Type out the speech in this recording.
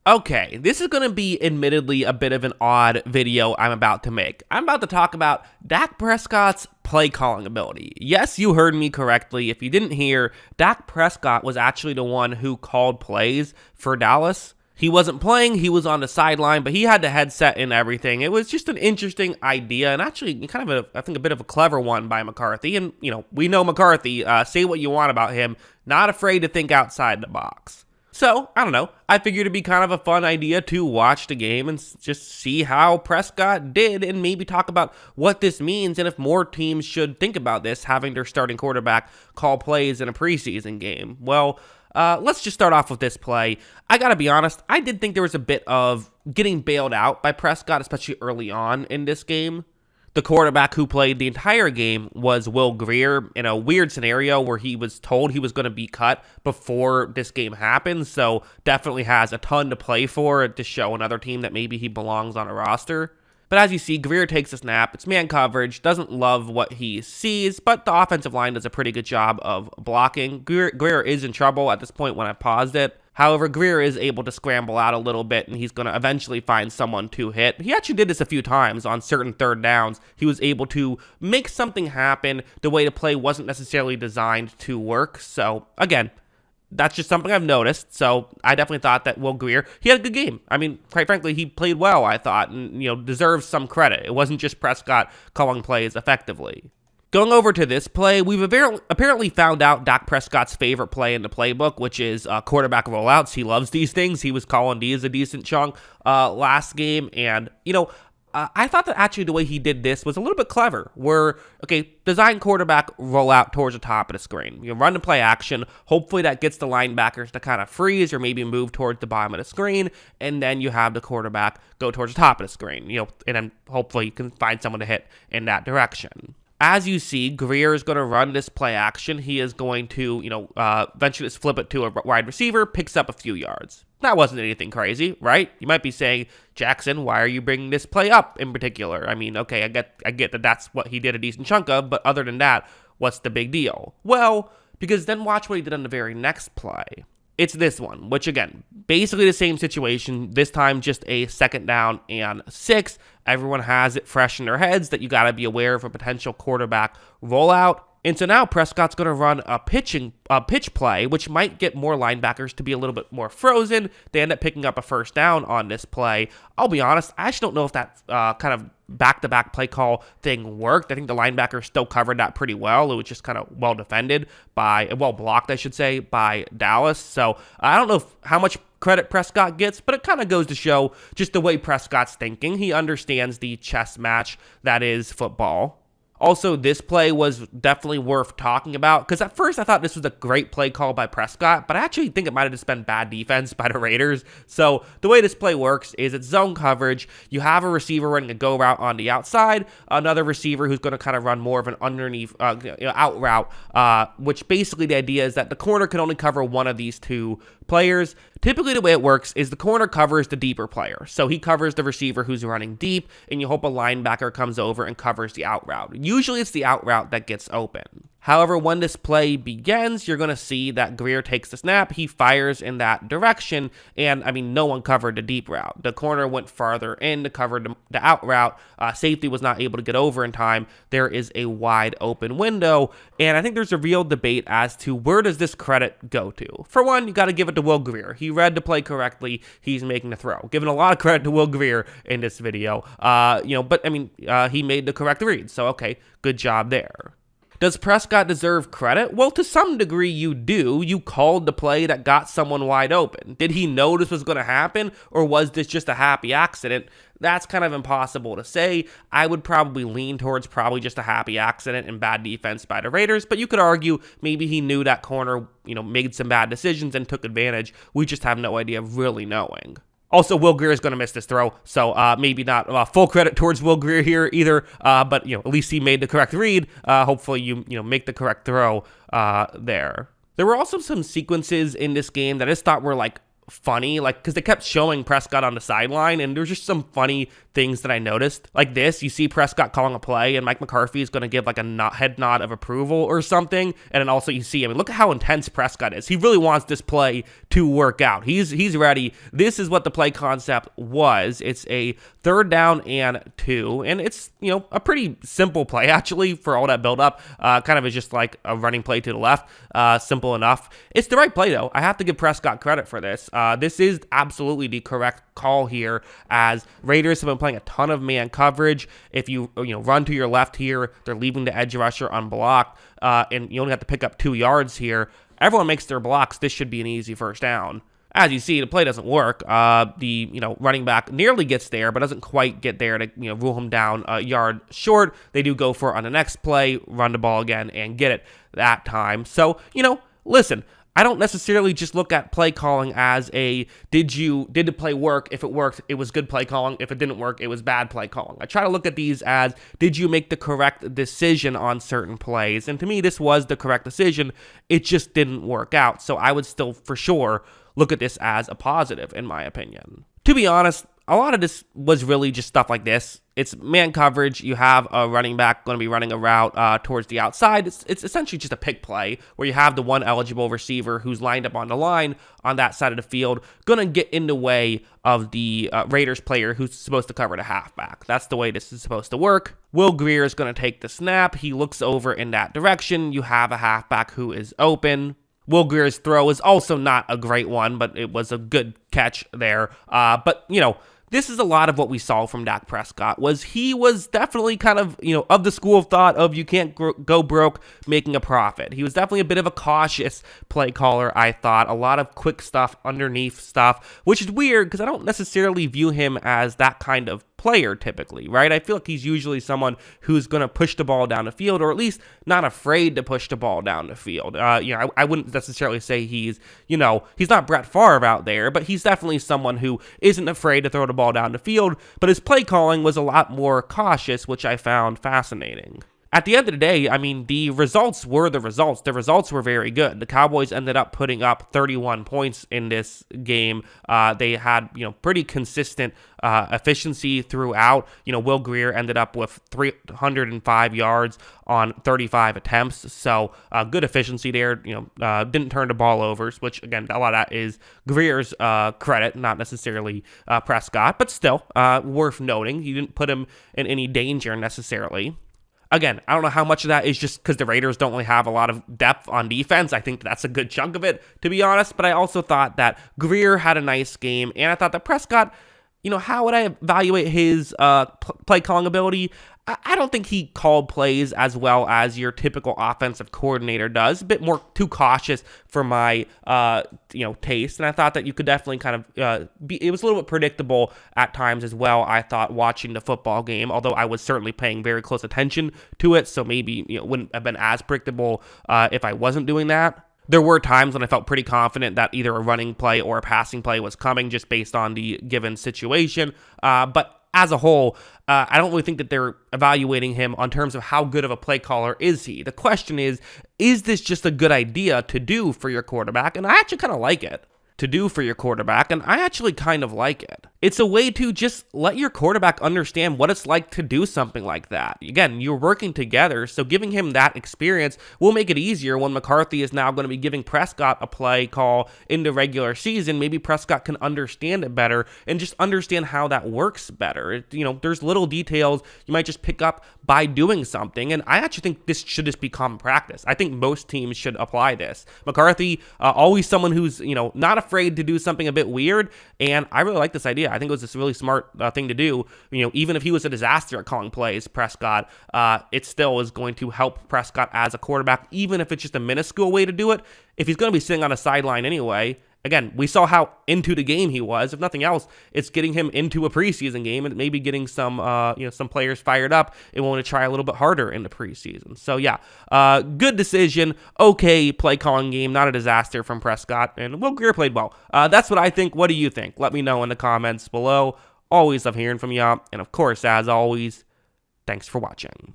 Okay, this is going to be admittedly a bit of an odd video I'm about to make. I'm about to talk about Dak Prescott's play calling ability. Yes, you heard me correctly. If you didn't hear, Dak Prescott was actually the one who called plays for Dallas. He wasn't playing, he was on the sideline, but he had the headset and everything. It was just an interesting idea and actually kind of I think a bit of a clever one by McCarthy. And, we know McCarthy, say what you want about him, not afraid to think outside the box. So, I don't know, I figured it'd be kind of a fun idea to watch the game and just see how Prescott did and maybe talk about what this means and if more teams should think about this, having their starting quarterback call plays in a preseason game. Well, let's just start off with this play. I gotta be honest, I did think there was a bit of getting bailed out by Prescott, especially early on in this game. The quarterback who played the entire game was Will Grier in a weird scenario where he was told he was going to be cut before this game happened, so definitely has a ton to play for to show another team that maybe he belongs on a roster. But as you see, Grier takes a snap, it's man coverage, doesn't love what he sees, but the offensive line does a pretty good job of blocking. Grier is in trouble at this point when I paused it. However, Grier is able to scramble out a little bit, and he's going to eventually find someone to hit. He actually did this a few times on certain third downs. He was able to make something happen the way the play wasn't necessarily designed to work. So, again, that's just something I've noticed. So, I definitely thought that Will Grier, he had a good game. I mean, quite frankly, he played well, I thought, and, deserves some credit. It wasn't just Prescott calling plays effectively. Going over to this play, we've apparently found out Dak Prescott's favorite play in the playbook, which is quarterback rollouts. He loves these things. He was calling these a decent chunk last game. And, I thought that actually the way he did this was a little bit clever. Where, design quarterback rollout towards the top of the screen. You run the play action. Hopefully that gets the linebackers to kind of freeze or maybe move towards the bottom of the screen. And then you have the quarterback go towards the top of the screen. And then hopefully you can find someone to hit in that direction. As you see, Grier is going to run this play action. He is going to, eventually just flip it to a wide receiver, picks up a few yards. That wasn't anything crazy, right? You might be saying, Jackson, why are you bringing this play up in particular? I mean, okay, I get that that's what he did a decent chunk of, but other than that, what's the big deal? Well, because then watch what he did on the very next play. It's this one, which again, basically the same situation, this time just a 2nd down and 6. Everyone has it fresh in their heads that you got to be aware of a potential quarterback rollout. And so now Prescott's going to run a pitch play, which might get more linebackers to be a little bit more frozen. They end up picking up a 1st down on this play. I'll be honest, I actually don't know if that kind of back-to-back play call thing worked. I think the linebackers still covered that pretty well. It was just kind of well blocked, I should say, by Dallas. So I don't know how much credit Prescott gets, but it kind of goes to show just the way Prescott's thinking. He understands the chess match that is football. Also, this play was definitely worth talking about because at first I thought this was a great play call by Prescott, but I actually think it might have just been bad defense by the Raiders. So the way this play works is it's zone coverage. You have a receiver running a go route on the outside, another receiver who's going to kind of run more of an underneath out route, which basically the idea is that the corner can only cover one of these two players. Typically the way it works is the corner covers the deeper player. So he covers the receiver who's running deep, and you hope a linebacker comes over and covers the out route. Usually it's the out route that gets open. However, when this play begins, you're going to see that Grier takes the snap, he fires in that direction, and no one covered the deep route. The corner went farther in to cover the out route. Safety was not able to get over in time. There is a wide open window, and I think there's a real debate as to where does this credit go to. For one, you got to give it to Will Grier. He read the play correctly. He's making the throw. Giving a lot of credit to Will Grier in this video. He made the correct read, so okay, good job there. Does Prescott deserve credit? Well, to some degree you do. You called the play that got someone wide open. Did he know this was going to happen, or was this just a happy accident? That's kind of impossible to say. I would probably lean towards probably just a happy accident and bad defense by the Raiders, but you could argue maybe he knew that corner, made some bad decisions and took advantage. We just have no idea of really knowing. Also, Will Grier is going to miss this throw, so maybe not full credit towards Will Grier here either, but at least he made the correct read. Hopefully you make the correct throw there. There were also some sequences in this game that I just thought were funny, because they kept showing Prescott on the sideline, and there's just some funny things that I noticed. Like this, you see Prescott calling a play, and Mike McCarthy is going to give like a head nod of approval or something. And then also you see, I mean, look at how intense Prescott is. He really wants this play to work out. He's ready. This is what the play concept was. It's a 3rd down and 2, and it's, you know, a pretty simple play actually for all that build up. Kind of is just like a running play to the left. Simple enough. It's the right play though. I have to give Prescott credit for this. This is absolutely the correct call here, as Raiders have been playing a ton of man coverage. If you run to your left here, they're leaving the edge rusher unblocked, and you only have to pick up 2 yards here. Everyone makes their blocks. This should be an easy 1st down. As you see, the play doesn't work. The running back nearly gets there, but doesn't quite get there to rule him down a yard short. They do go for it on the next play, run the ball again, and get it that time. So listen, I don't necessarily just look at play calling as a did the play work? If it worked, it was good play calling. If it didn't work, it was bad play calling. I try to look at these as did you make the correct decision on certain plays? And to me, this was the correct decision. It just didn't work out. So I would still for sure look at this as a positive, in my opinion. To be honest, a lot of this was really just stuff like this. It's man coverage. You have a running back going to be running a route towards the outside. It's essentially just a pick play where you have the one eligible receiver who's lined up on the line on that side of the field going to get in the way of the Raiders player who's supposed to cover the halfback. That's the way this is supposed to work. Will Grier is going to take the snap. He looks over in that direction. You have a halfback who is open. Will Grier's throw is also not a great one, but it was a good catch there. But this is a lot of what we saw from Dak Prescott. He was definitely kind of, of the school of thought of you can't go broke making a profit. He was definitely a bit of a cautious play caller, I thought. A lot of quick stuff, underneath stuff, which is weird because I don't necessarily view him as that kind of player typically, right? I feel like he's usually someone who's going to push the ball down the field, or at least not afraid to push the ball down the field. I wouldn't necessarily say he's not Brett Favre out there, but he's definitely someone who isn't afraid to throw the ball down the field, but his play calling was a lot more cautious, which I found fascinating. At the end of the day, I mean, the results were the results. The results were very good. The Cowboys ended up putting up 31 points in this game. They had, pretty consistent efficiency throughout. Will Grier ended up with 305 yards on 35 attempts. So good efficiency there. Didn't turn the ball over, which, again, a lot of that is Grier's credit, not necessarily Prescott, but still worth noting. He didn't put him in any danger necessarily. Again, I don't know how much of that is just because the Raiders don't really have a lot of depth on defense. I think that's a good chunk of it, to be honest. But I also thought that Grier had a nice game, and I thought that Prescott, how would I evaluate his play calling ability? I don't think he called plays as well as your typical offensive coordinator does. A bit more too cautious for my, taste. And I thought that you could definitely kind of it was a little bit predictable at times as well, I thought, watching the football game, although I was certainly paying very close attention to it. So maybe, it wouldn't have been as predictable if I wasn't doing that. There were times when I felt pretty confident that either a running play or a passing play was coming just based on the given situation. But as a whole, I don't really think that they're evaluating him on terms of how good of a play caller is he. The question is this just a good idea to do for your quarterback? And I actually kind of like it. To do for your quarterback, and I actually kind of like it. It's a way to just let your quarterback understand what it's like to do something like that. Again, you're working together, so giving him that experience will make it easier when McCarthy is now going to be giving Prescott a play call in the regular season. Maybe Prescott can understand it better and just understand how that works better. There's little details you might just pick up by doing something, and I actually think this should just be common practice. I think most teams should apply this. McCarthy, always someone who's, not afraid to do something a bit weird, and I really like this idea. I think it was this really smart thing to do. Even if he was a disaster at calling plays, Prescott, it still is going to help Prescott as a quarterback, even if it's just a minuscule way to do it. If he's going to be sitting on a sideline anyway, again, we saw how into the game he was. If nothing else, it's getting him into a preseason game and maybe getting some players fired up and want to try a little bit harder in the preseason. So yeah, good decision. Okay, play calling game, not a disaster from Prescott, and Will Grier played well. That's what I think. What do you think? Let me know in the comments below. Always love hearing from you. And of course, as always, thanks for watching.